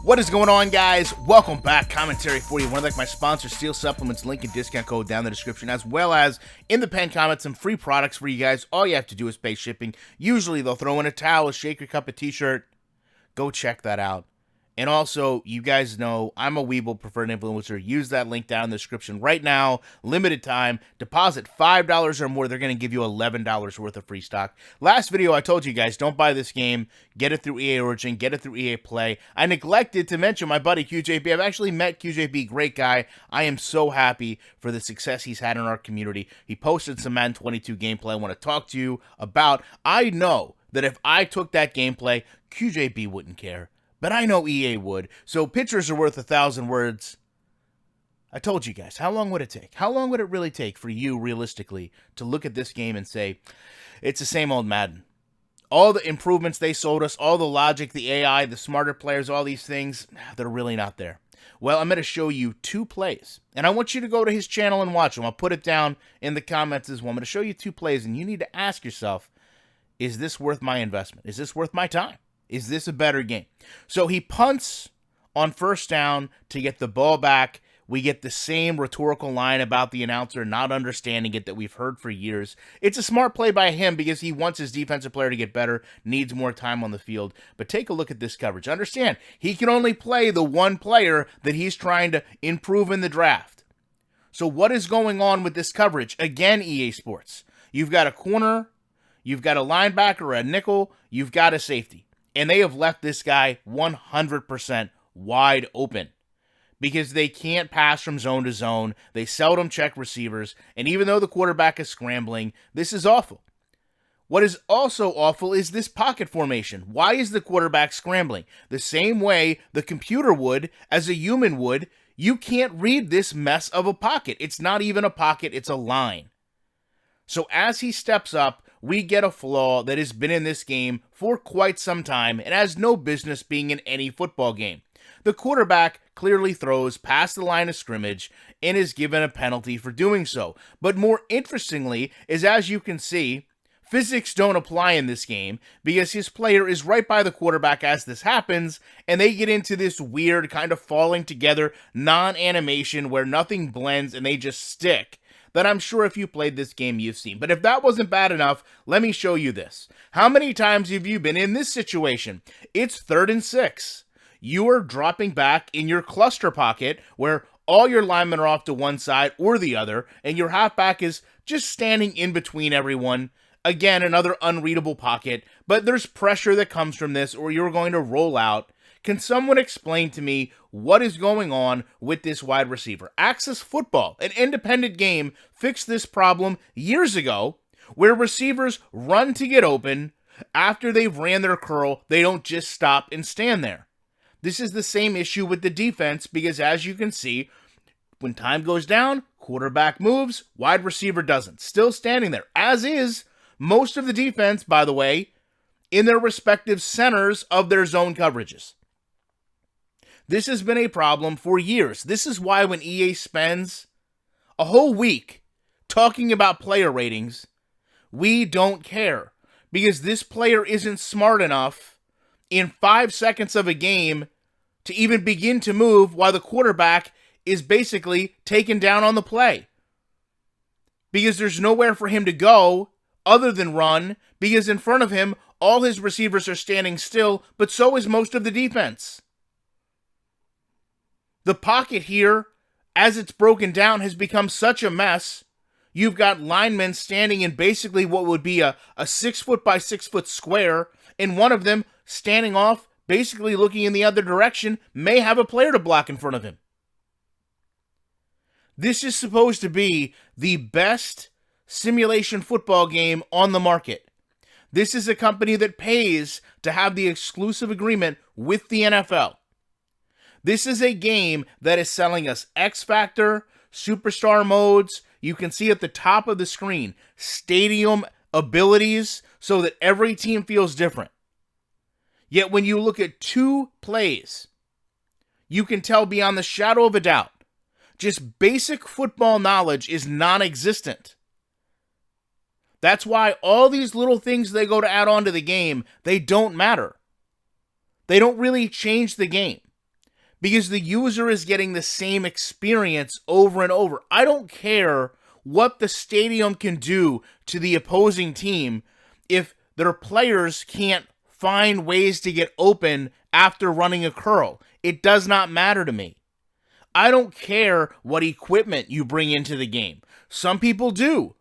What is going on, guys? Welcome back. Commentary for you. Want to thank my sponsor, Steel Supplements. Link and discount code down in the description, as well as in the pinned comment, some free products for you guys. All you have to do is pay shipping. Usually, they'll throw in a towel, a shaker cup, a t-shirt. Go check that out. And also, you guys know I'm a Weeble preferred influencer. Use that link down in the description right now. Limited time. Deposit $5 or more. They're going to give you $11 worth of free stock. Last video, I told you guys, don't buy this game. Get it through EA Origin. Get it through EA Play. I neglected to mention my buddy QJB. I've actually met QJB. Great guy. I am so happy for the success he's had in our community. He posted some Madden 22 gameplay I want to talk to you about. I know that if I took that gameplay, QJB wouldn't care. But I know EA would, so pictures are worth 1,000 words. I told you guys, how long would it take? How long would it really take for you, realistically, to look at this game and say, it's the same old Madden? All the improvements they sold us, all the logic, the AI, the smarter players, all these things, they're really not there. Well, I'm going to show you two plays, and I want you to go to his channel and watch them. I'll put it down in the comments as well. I'm going to show you two plays, and you need to ask yourself, is this worth my investment? Is this worth my time? Is this a better game? So he punts on first down to get the ball back. We get the same rhetorical line about the announcer not understanding it that we've heard for years. It's a smart play by him because he wants his defensive player to get better, needs more time on the field. But take a look at this coverage. Understand, he can only play the one player that he's trying to improve in the draft. So what is going on with this coverage? Again, EA Sports. You've got a corner, you've got a linebacker, a nickel, you've got a safety. And they have left this guy 100% wide open because they can't pass from zone to zone. They seldom check receivers. And even though the quarterback is scrambling, this is awful. What is also awful is this pocket formation. Why is the quarterback scrambling? The same way the computer would as a human would. You can't read this mess of a pocket. It's not even a pocket. It's a line. So as he steps up, we get a flaw that has been in this game for quite some time and has no business being in any football game. The quarterback clearly throws past the line of scrimmage and is given a penalty for doing so. But more interestingly is, as you can see, physics don't apply in this game because his player is right by the quarterback as this happens, and they get into this weird kind of falling together non-animation where nothing blends and they just stick. That I'm sure if you played this game you've seen. But if that wasn't bad enough, let me show you this. How many times have you been in this situation? It's 3rd and 6. You are dropping back in your cluster pocket where all your linemen are off to one side or the other, and your halfback is just standing in between everyone. Again, another unreadable pocket, but there's pressure that comes from this or you're going to roll out. Can someone explain to me what is going on with this wide receiver? Access Football, an independent game, fixed this problem years ago where receivers run to get open. After they've ran their curl, they don't just stop and stand there. This is the same issue with the defense because, as you can see, when time goes down, quarterback moves, wide receiver doesn't. Still standing there, as is most of the defense, by the way, in their respective centers of their zone coverages. This has been a problem for years. This is why when EA spends a whole week talking about player ratings, we don't care. Because this player isn't smart enough in 5 seconds of a game to even begin to move while the quarterback is basically taken down on the play. Because there's nowhere for him to go other than run, because in front of him, all his receivers are standing still, but so is most of the defense. The pocket here, as it's broken down, has become such a mess. You've got linemen standing in basically what would be a 6 foot by 6 foot square, and one of them standing off, basically looking in the other direction, may have a player to block in front of him. This is supposed to be the best simulation football game on the market. This is a company that pays to have the exclusive agreement with the NFL. This is a game that is selling us X Factor, Superstar modes. You can see at the top of the screen, stadium abilities so that every team feels different. Yet when you look at two plays, you can tell beyond the shadow of a doubt, just basic football knowledge is non-existent. That's why all these little things they go to add on to the game, they don't matter. They don't really change the game. because the user is getting the same experience over and over. I don't care what the stadium can do to the opposing team if their players can't find ways to get open after running a curl. It does not matter to me. I don't care what equipment you bring into the game. Some people do.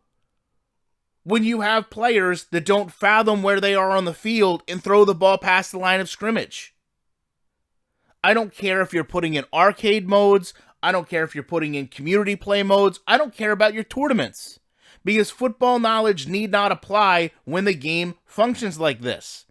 When you have players that don't fathom where they are on the field and throw the ball past the line of scrimmage. I don't care if you're putting in arcade modes. I don't care if you're putting in community play modes. I don't care about your tournaments, because football knowledge need not apply when the game functions like this.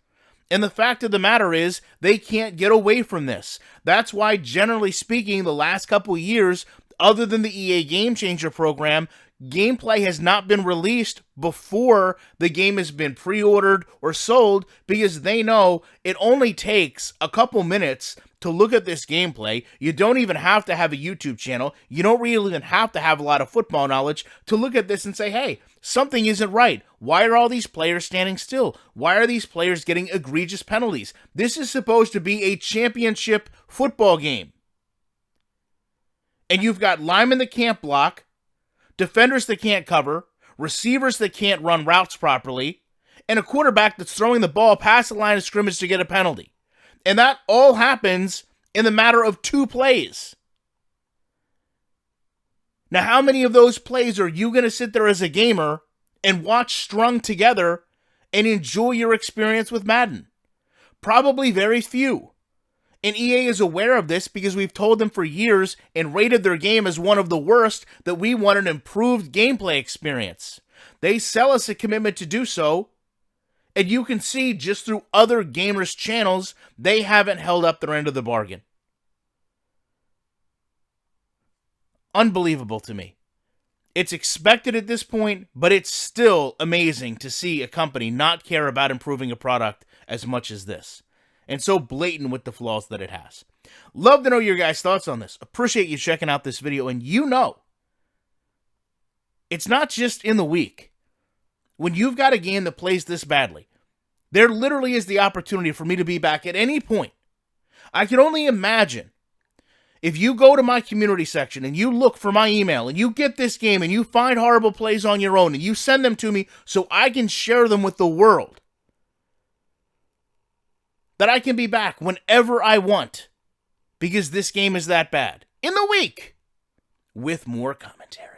And the fact of the matter is, they can't get away from this. That's why, generally speaking, the last couple of years, other than the EA Game Changer program, gameplay has not been released before the game has been pre-ordered or sold, because they know it only takes a couple minutes to look at this gameplay. You don't even have to have a YouTube channel. You don't really even have to have a lot of football knowledge to look at this and say, hey, something isn't right. Why are all these players standing still? Why are these players getting egregious penalties? This is supposed to be a championship football game. And you've got linemen that can't block, defenders that can't cover, receivers that can't run routes properly, and a quarterback that's throwing the ball past the line of scrimmage to get a penalty. And that all happens in the matter of 2 plays. Now, how many of those plays are you going to sit there as a gamer and watch strung together and enjoy your experience with Madden? Probably very few. And EA is aware of this because we've told them for years and rated their game as one of the worst that we want an improved gameplay experience. They sell us a commitment to do so, and you can see just through other gamers' channels, they haven't held up their end of the bargain. Unbelievable to me. It's expected at this point, but it's still amazing to see a company not care about improving a product as much as this. And so blatant with the flaws that it has. Love to know your guys' thoughts on this. Appreciate you checking out this video. And you know, it's not just in the week. When you've got a game that plays this badly, there literally is the opportunity for me to be back at any point. I can only imagine if you go to my community section and you look for my email and you get this game and you find horrible plays on your own and you send them to me so I can share them with the world, that I can be back whenever I want, because this game is that bad, in the week, with more commentary.